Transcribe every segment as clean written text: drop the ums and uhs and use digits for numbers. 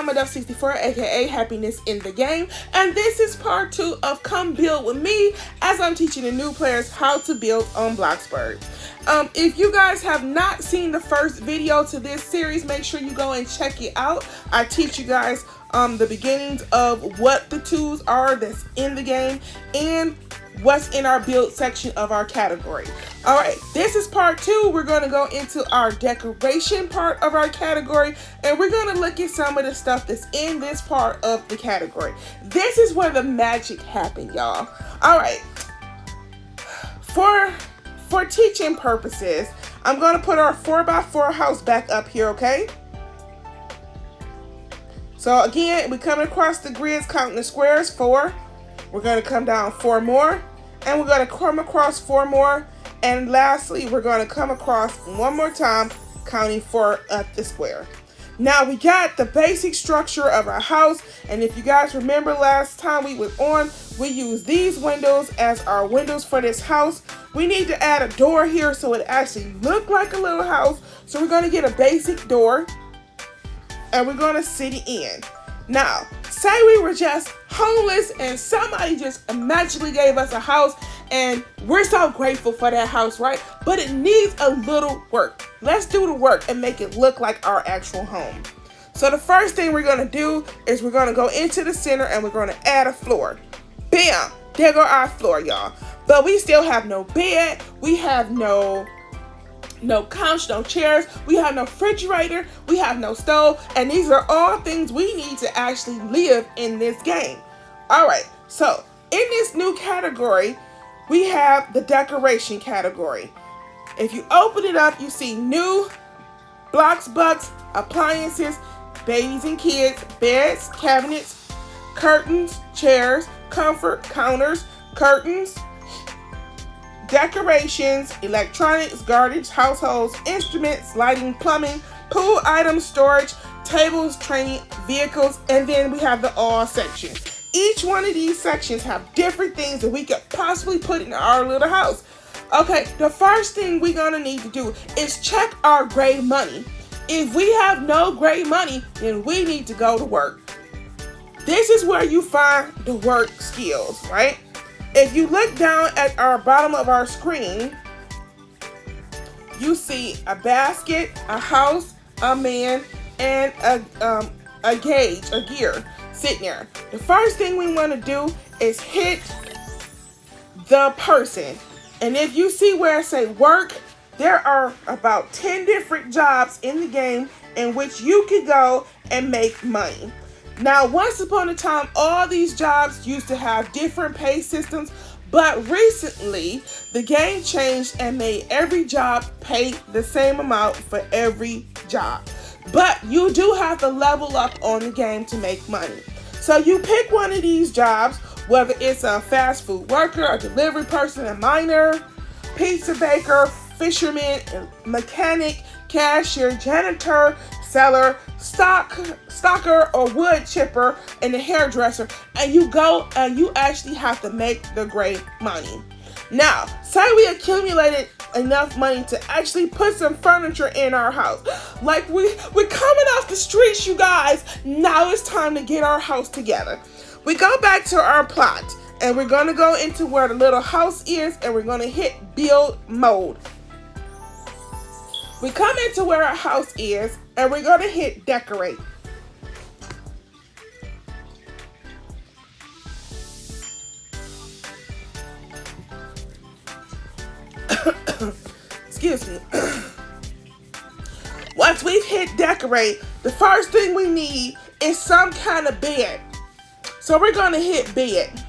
Mama Duff 64, aka Happiness in the Game, and this is part 2 of Come Build with me as I'm teaching the new players how to build on Bloxburg. If you guys have not seen the first video to this series, make sure you go and check it out. I teach you guys the beginnings of what the tools are that's in the game and what's in our build section of our category. Alright, this is part 2. We're going to go into our decoration part of our category, and we're going to look at some of the stuff that's in this part of the category. This is where the magic happened, y'all. Alright, for teaching purposes, I'm going to put our 4x4 house back up here, okay? So again, we're coming across the grids, counting the squares, 4. We're going to come down 4 more, and we're going to come across 4 more, and lastly, we're going to come across one more time, counting 4 up the square. Now we got the basic structure of our house, and if you guys remember last time we was on, we used these windows as our windows for this house. We need to add a door here so it actually look like a little house. So we're going to get a basic door, and we're going to sit it in. Now, say we were just homeless and somebody just magically gave us a house, and we're so grateful for that house, right? But it needs a little work. Let's do the work and make it look like our actual home. So the first thing we're going to do is we're going to go into the center and we're going to add a floor. Bam! There go our floor, y'all. But we still have no bed. We have no couch, no chairs, we have no refrigerator, we have no stove, and these are all things we need to actually live in this game. Alright, so in this new category, we have the decoration category. If you open it up, you see new blocks, bucks, appliances, babies and kids, beds, cabinets, curtains, chairs, comfort, counters, curtains, decorations, electronics, garbage, households, instruments, lighting, plumbing, pool items, storage, tables, training, vehicles, and then we have the all section. Each one of these sections have different things that we could possibly put in our little house. Okay, the first thing we're gonna need to do is check our gray money. If we have no gray money, then we need to go to work. This is where you find the work skills, right? If you look down at our bottom of our screen, you see a basket, a house, a man, and a gauge, a gear sitting there. The first thing we want to do is hit the person. And if you see where it say work, there are about 10 different jobs in the game in which you could go and make money. Now, once upon a time, all these jobs used to have different pay systems, but recently, the game changed and made every job pay the same amount for every job. But you do have to level up on the game to make money. So you pick one of these jobs, whether it's a fast food worker, a delivery person, a miner, pizza baker, fisherman, mechanic, cashier, janitor, seller, stocker or wood chipper, and the hairdresser, and you go and you actually have to make the great money. Now, say we accumulated enough money to actually put some furniture in our house. Like we're coming off the streets, you guys. Now it's time to get our house together. We go back to our plot, and we're gonna go into where the little house is, and we're gonna hit build mode. We come into where our house is, and we're going to hit decorate. Excuse me. Once we've hit decorate, the first thing we need is some kind of bed. So we're going to hit bed.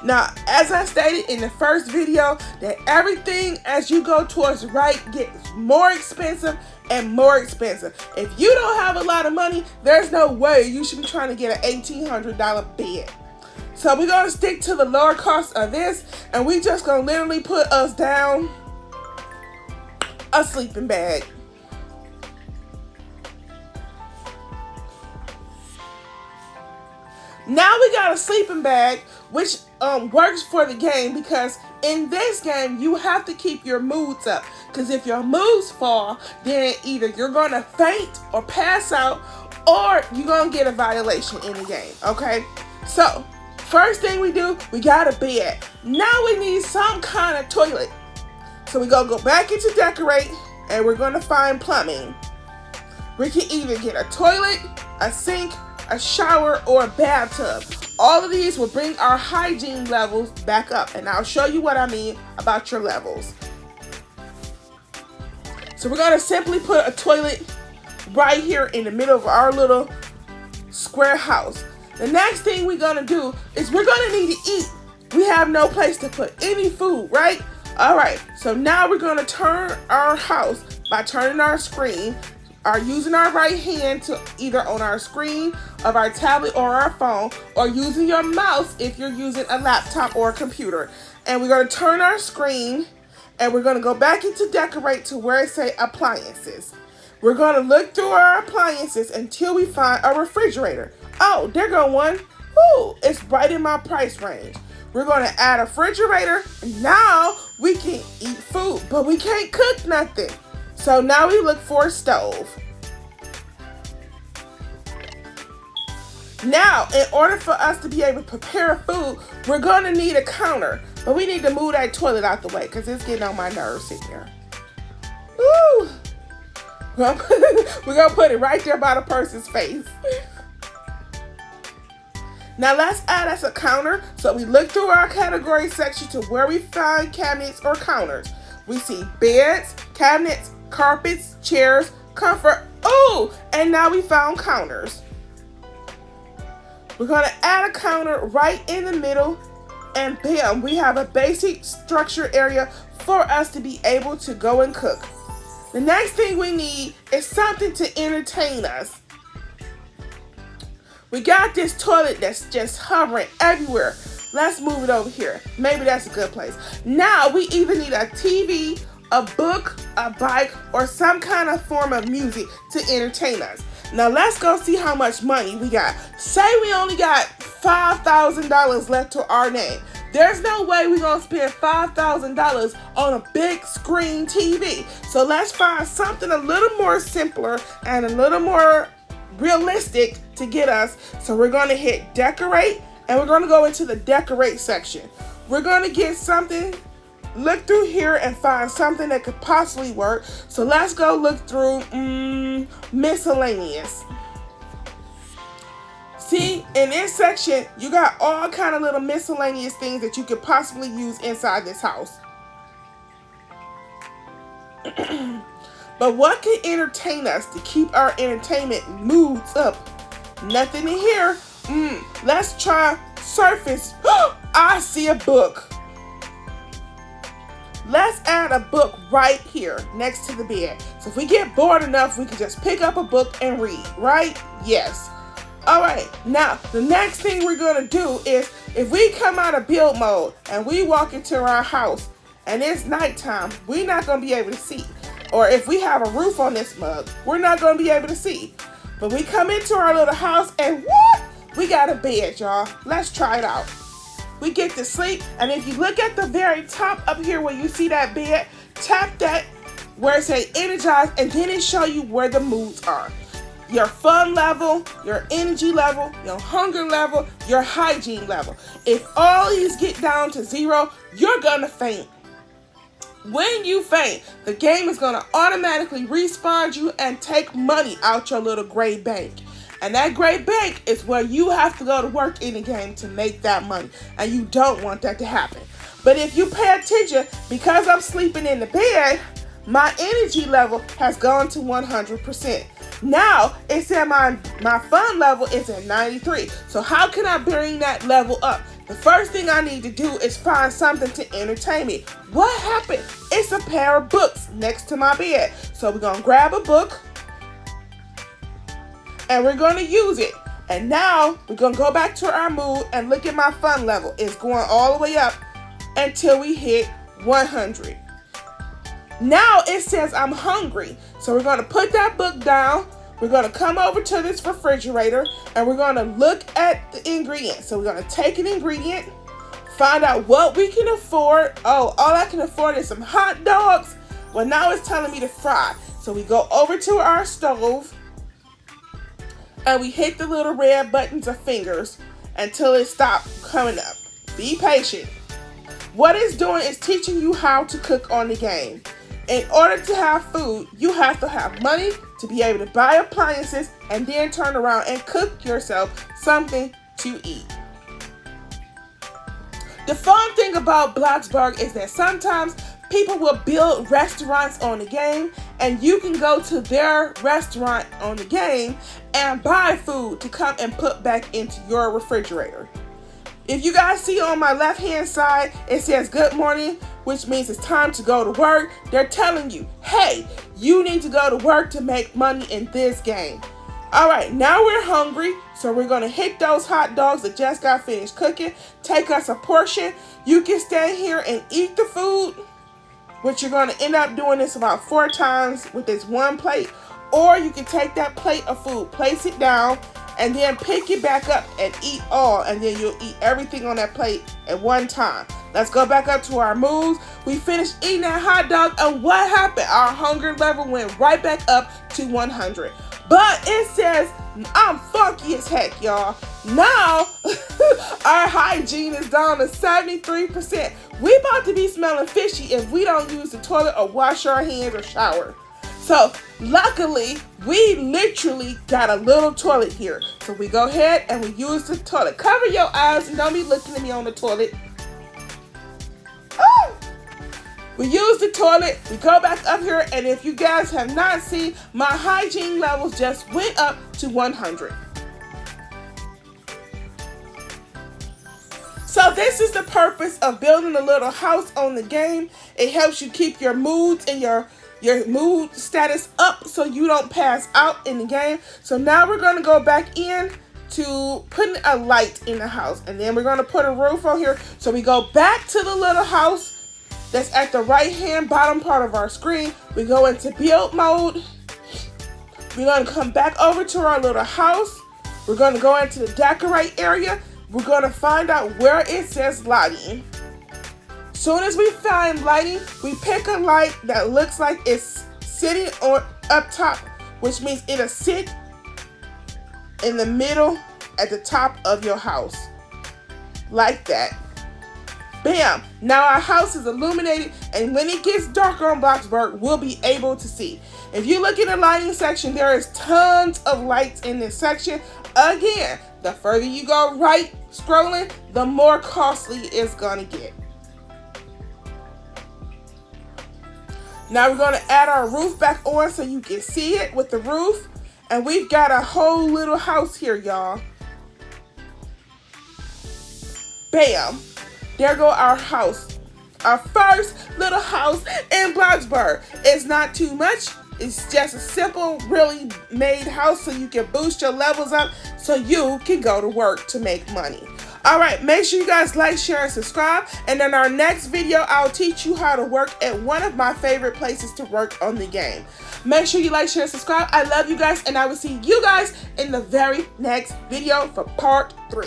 Now, as I stated in the first video, that everything as you go towards the right gets more expensive and more expensive. If you don't have a lot of money, there's no way you should be trying to get an $1,800 bed. So we're going to stick to the lower cost of this, and we just going to literally put us down a sleeping bag. Now we got a sleeping bag, which works for the game, because in this game you have to keep your moods up. Because if your moods fall, then either you're going to faint or pass out, or you're gonna get a violation in the game, okay? So, first thing we do, we got a bed. Now we need some kind of toilet. So we're gonna go back into decorate, and we're gonna find plumbing. We can either get a toilet, a sink, a shower, or a bathtub. All of these will bring our hygiene levels back up, and I'll show you what I mean about your levels. So we're gonna simply put a toilet right here in the middle of our little square house. The next thing we're gonna do is we're gonna need to eat. We have no place to put any food, right? All right, so now we're gonna turn our house by turning our screen, using our right hand to either on our screen of our tablet or our phone, or using your mouse if you're using a laptop or a computer. And we're gonna turn our screen, and we're gonna go back into decorate to where it say appliances. We're gonna look through our appliances until we find a refrigerator. Oh, there go one. Ooh, it's right in my price range. We're gonna add a refrigerator, and now we can eat food, but we can't cook nothing. So now we look for a stove. Now, in order for us to be able to prepare food, we're gonna need a counter, but we need to move that toilet out the way because it's getting on my nerves sitting here. Woo! We're gonna put it right there by the person's face. Now let's add us a counter. So we look through our category section to where we find cabinets or counters. We see beds, cabinets, carpets, chairs, comfort. Oh, and now we found counters. We're gonna add a counter right in the middle, and bam, we have a basic structure area for us to be able to go and cook. The next thing we need is something to entertain us. We got this toilet that's just hovering everywhere. Let's move it over here. Maybe that's a good place. Now we either need a TV, a book, a bike, or some kind of form of music to entertain us. Now let's go see how much money we got. Say we only got $5,000 left to our name. There's no way we're gonna spend $5,000 on a big screen TV. So let's find something a little more simpler and a little more realistic to get us. So we're gonna hit decorate, and we're gonna go into the decorate section. We're gonna get something, look through here and find something that could possibly work. So let's go look through miscellaneous. See, in this section, you got all kind of little miscellaneous things that you could possibly use inside this house. But what can entertain us to keep our entertainment moods up? Nothing in here. Let's try surface. I see a book. Let's add a book right here next to the bed. So if we get bored enough, we can just pick up a book and read, right? Yes. All right, now the next thing we're gonna do is if we come out of build mode and we walk into our house and it's nighttime, we're not gonna be able to see. Or if we have a roof on this mug, we're not gonna be able to see. But we come into our little house and what? We got a bed, y'all. Let's try it out. We get to sleep, and if you look at the very top up here where you see that bed, tap that where it says energize, and then it show you where the moods are. Your fun level, your energy level, your hunger level, your hygiene level. If all these get down to 0, you're gonna faint. When you faint, the game is gonna automatically respawn you and take money out your little gray bank. And that gray bank is where you have to go to work in the game to make that money. And you don't want that to happen. But if you pay attention, because I'm sleeping in the bed, my energy level has gone to 100%. Now, it said my fun level is at 93. So how can I bring that level up? The first thing I need to do is find something to entertain me. What happened? It's a pair of books next to my bed. So we're going to grab a book, and we're going to use it. And now we're going to go back to our mood and look at my fun level. It's going all the way up until we hit 100. Now it says I'm hungry. So we're going to put that book down. We're going to come over to this refrigerator, and we're going to look at the ingredients. So we're going to take an ingredient, find out what we can afford. Oh, all I can afford is some hot dogs. Well, now it's telling me to fry. So we go over to our stove, and we hit the little red buttons of fingers until it stops coming up. Be patient. What it's doing is teaching you how to cook on the game. In order to have food, you have to have money to be able to buy appliances and then turn around and cook yourself something to eat. The fun thing about Bloxburg is that sometimes people will build restaurants on the game, and you can go to their restaurant on the game and buy food to come and put back into your refrigerator. If you guys see on my left hand side, it says good morning, which means it's time to go to work. They're telling you, hey, you need to go to work to make money in this game. All right, now we're hungry, so we're gonna hit those hot dogs that just got finished cooking. Take us a portion. You can stay here and eat the food, which you're gonna end up doing this about 4 times with this one plate. Or you can take that plate of food, place it down, and then pick it back up and eat all, and then you'll eat everything on that plate at one time. Let's go back up to our moves. We finished eating that hot dog, and what happened? Our hunger level went right back up to 100. But it says, I'm funky as heck, y'all. Now, our hygiene is down to 73%. We about to be smelling fishy if we don't use the toilet or wash our hands or shower. So, luckily, we literally got a little toilet here. So we go ahead and we use the toilet. Cover your eyes and don't be looking at me on the toilet. Oh! We use the toilet, we go back up here, and if you guys have not seen, my hygiene levels just went up to 100. So this is the purpose of building a little house on the game. It helps you keep your moods and your mood status up so you don't pass out in the game. So now we're going to go back in to putting a light in the house, and then we're going to put a roof on here. So we go back to the little house that's at the right hand bottom part of our screen. We go into build mode. We're going to come back over to our little house. We're going to go into the decorate area. We're going to find out where it says lighting. Soon as we find lighting, we pick a light that looks like it's sitting on up top, which means it'll sit in the middle at the top of your house. Like that. Bam! Now our house is illuminated, and when it gets darker on Bloxburg, we'll be able to see. If you look in the lighting section, there is tons of lights in this section. Again, the further you go right scrolling, the more costly it's gonna get. Now we're gonna add our roof back on so you can see it with the roof. And we've got a whole little house here, y'all. Bam! There go our house. Our first little house in Bloxburg. It's not too much. It's just a simple, really made house so you can boost your levels up so you can go to work to make money. All right, make sure you guys like, share, and subscribe. And in our next video, I'll teach you how to work at one of my favorite places to work on the game. Make sure you like, share, and subscribe. I love you guys, and I will see you guys in the very next video for part 3.